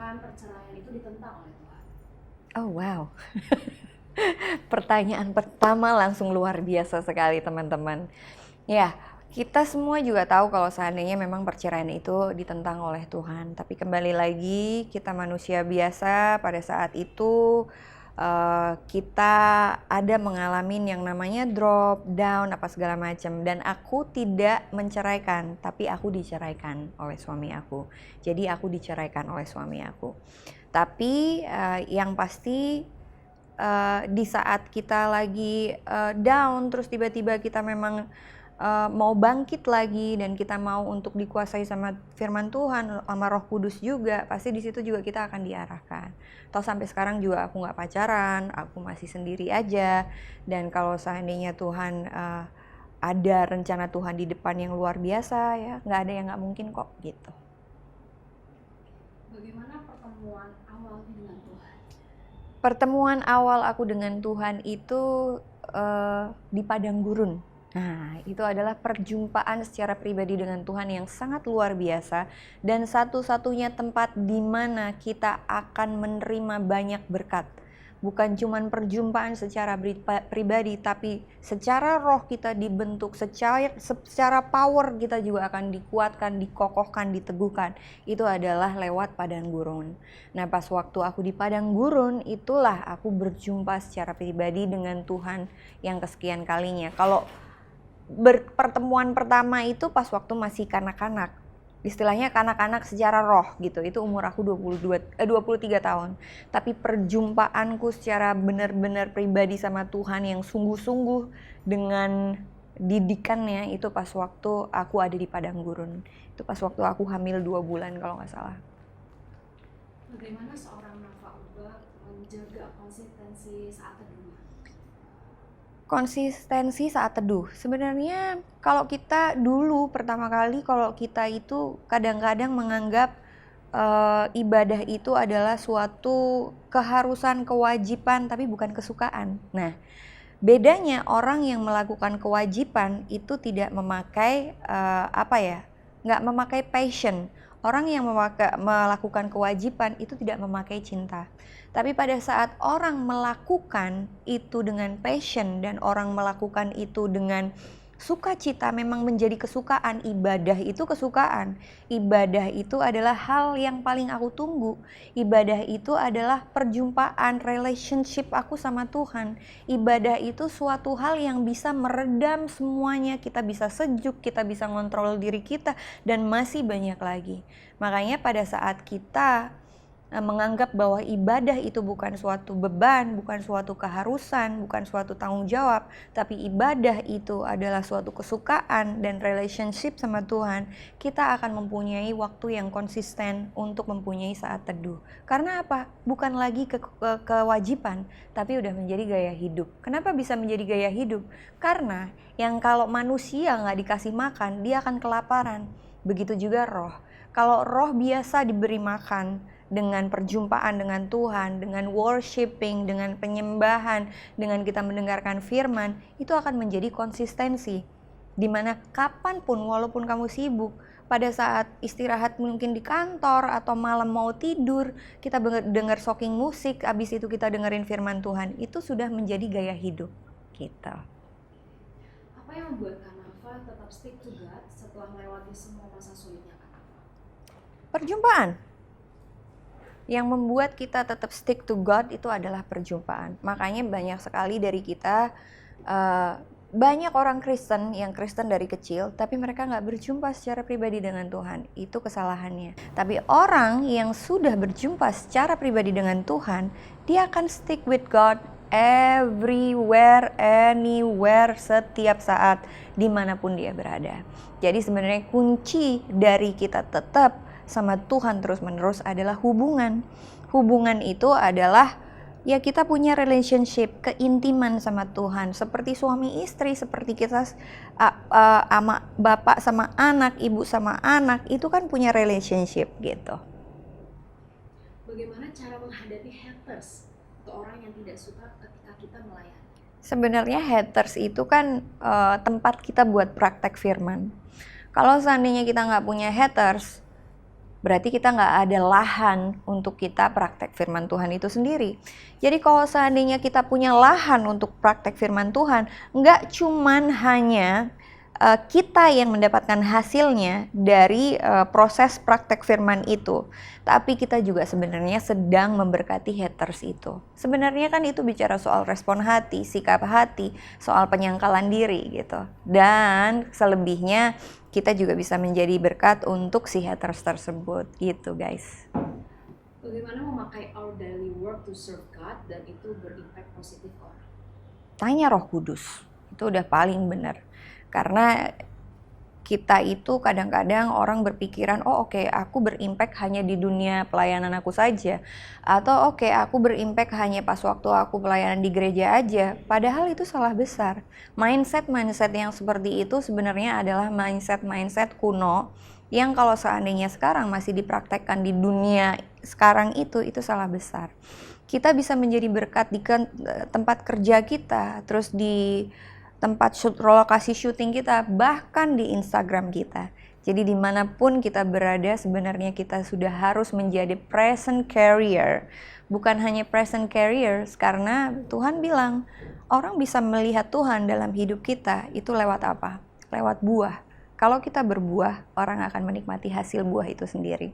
mengatakan perceraian itu ditentang oleh Tuhan? Oh wow. Pertanyaan pertama langsung luar biasa sekali teman-teman. Ya, kita semua juga tahu kalau seandainya memang perceraian itu ditentang oleh Tuhan. Tapi kembali lagi, kita manusia biasa pada saat itu kita ada mengalami yang namanya drop, down, apa segala macam. Dan aku tidak menceraikan, tapi aku diceraikan oleh suami aku. Jadi aku diceraikan oleh suami aku. Tapi yang pasti di saat kita lagi down, terus tiba-tiba kita memang mau bangkit lagi dan kita mau untuk dikuasai sama firman Tuhan, sama Roh Kudus juga, pasti di situ juga kita akan diarahkan. Atau sampai sekarang juga aku nggak pacaran, aku masih sendiri aja. Dan kalau seandainya Tuhan ada rencana Tuhan di depan yang luar biasa, ya nggak ada yang nggak mungkin kok gitu. Bagaimana pertemuan awal dengan Tuhan? Pertemuan awal aku dengan Tuhan itu di padang gurun. Nah, itu adalah perjumpaan secara pribadi dengan Tuhan yang sangat luar biasa dan satu-satunya tempat di mana kita akan menerima banyak berkat. Bukan cuma perjumpaan secara pribadi, tapi secara roh kita dibentuk, secara power kita juga akan dikuatkan, dikokohkan, diteguhkan. Itu adalah lewat padang gurun. Nah, pas waktu aku di padang gurun, itulah aku berjumpa secara pribadi dengan Tuhan yang kesekian kalinya. Kalau pertemuan pertama itu pas waktu masih kanak-kanak. Istilahnya kanak-kanak secara roh gitu. Itu umur aku 23 tahun. Tapi perjumpaanku secara benar-benar pribadi sama Tuhan yang sungguh-sungguh dengan didikannya itu pas waktu aku ada di padang gurun. Itu pas waktu aku hamil 2 bulan kalau nggak salah. Bagaimana seorang Nafa Uba menjaga konsistensi saat teduh? Konsistensi saat teduh. Sebenarnya kalau kita dulu pertama kali kalau kita itu kadang-kadang menganggap ibadah itu adalah suatu keharusan, kewajiban, tapi bukan kesukaan. Nah, bedanya orang yang melakukan kewajiban itu tidak memakai nggak memakai passion. Orang yang melakukan kewajiban itu tidak memakai cinta. Tapi pada saat orang melakukan itu dengan passion dan orang melakukan itu dengan sukacita, memang menjadi kesukaan. Ibadah itu kesukaan. Ibadah itu adalah hal yang paling aku tunggu. Ibadah itu adalah perjumpaan, relationship aku sama Tuhan. Ibadah itu suatu hal yang bisa meredam semuanya. Kita bisa sejuk, kita bisa ngontrol diri kita, dan masih banyak lagi. Makanya pada saat kita menganggap bahwa ibadah itu bukan suatu beban, bukan suatu keharusan, bukan suatu tanggung jawab, tapi ibadah itu adalah suatu kesukaan dan relationship sama Tuhan, kita akan mempunyai waktu yang konsisten untuk mempunyai saat teduh. Karena apa? Bukan lagi kewajiban, tapi udah menjadi gaya hidup. Kenapa bisa menjadi gaya hidup? Karena yang kalau manusia nggak dikasih makan, dia akan kelaparan. Begitu juga roh. Kalau roh biasa diberi makan, dengan perjumpaan dengan Tuhan, dengan worshiping, dengan penyembahan, dengan kita mendengarkan firman, itu akan menjadi konsistensi. Dimana kapanpun, walaupun kamu sibuk, pada saat istirahat mungkin di kantor atau malam mau tidur, kita dengar shocking musik, abis itu kita dengerin firman Tuhan, itu sudah menjadi gaya hidup kita. Apa yang membuat Kak Nafa tetap stick to God setelah melewati semua masa sulitnya Kak Nafa? Perjumpaan. Yang membuat kita tetap stick to God itu adalah perjumpaan. Makanya banyak sekali dari kita, banyak orang Kristen yang Kristen dari kecil, tapi mereka gak berjumpa secara pribadi dengan Tuhan. Itu kesalahannya. Tapi orang yang sudah berjumpa secara pribadi dengan Tuhan, dia akan stick with God everywhere, anywhere, setiap saat, dimanapun dia berada. Jadi sebenarnya kunci dari kita tetap sama Tuhan terus-menerus adalah hubungan. Hubungan itu adalah ya kita punya relationship, keintiman sama Tuhan. Seperti suami istri, seperti kita sama bapak sama anak, ibu sama anak, itu kan punya relationship gitu. Bagaimana cara menghadapi haters atau orang yang tidak suka ketika kita melayani? Sebenarnya haters itu kan tempat kita buat praktek firman. Kalau seandainya kita nggak punya haters, berarti kita nggak ada lahan untuk kita praktek firman Tuhan itu sendiri. Jadi kalau seandainya kita punya lahan untuk praktek firman Tuhan, nggak cuman hanya kita yang mendapatkan hasilnya dari proses praktek firman itu, tapi kita juga sebenarnya sedang memberkati haters itu. Sebenarnya kan itu bicara soal respon hati, sikap hati, soal penyangkalan diri gitu. Dan selebihnya kita juga bisa menjadi berkat untuk si haters tersebut gitu guys. Bagaimana memakai our daily work to serve God dan itu berimpact positif ke orang? Tanya Roh Kudus, itu udah paling benar. Karena kita itu kadang-kadang orang berpikiran, oh oke, aku berimpact hanya di dunia pelayanan aku saja. Atau oke, aku berimpact hanya pas waktu aku pelayanan di gereja aja. Padahal itu salah besar. Mindset yang seperti itu sebenarnya adalah mindset kuno yang kalau seandainya sekarang masih dipraktekkan di dunia sekarang itu salah besar. Kita bisa menjadi berkat di tempat kerja kita, terus di tempat lokasi syuting kita, bahkan di Instagram kita. Jadi dimanapun kita berada sebenarnya kita sudah harus menjadi present carrier. Bukan hanya present carriers, karena Tuhan bilang orang bisa melihat Tuhan dalam hidup kita itu lewat apa? Lewat buah. Kalau kita berbuah, orang akan menikmati hasil buah itu sendiri.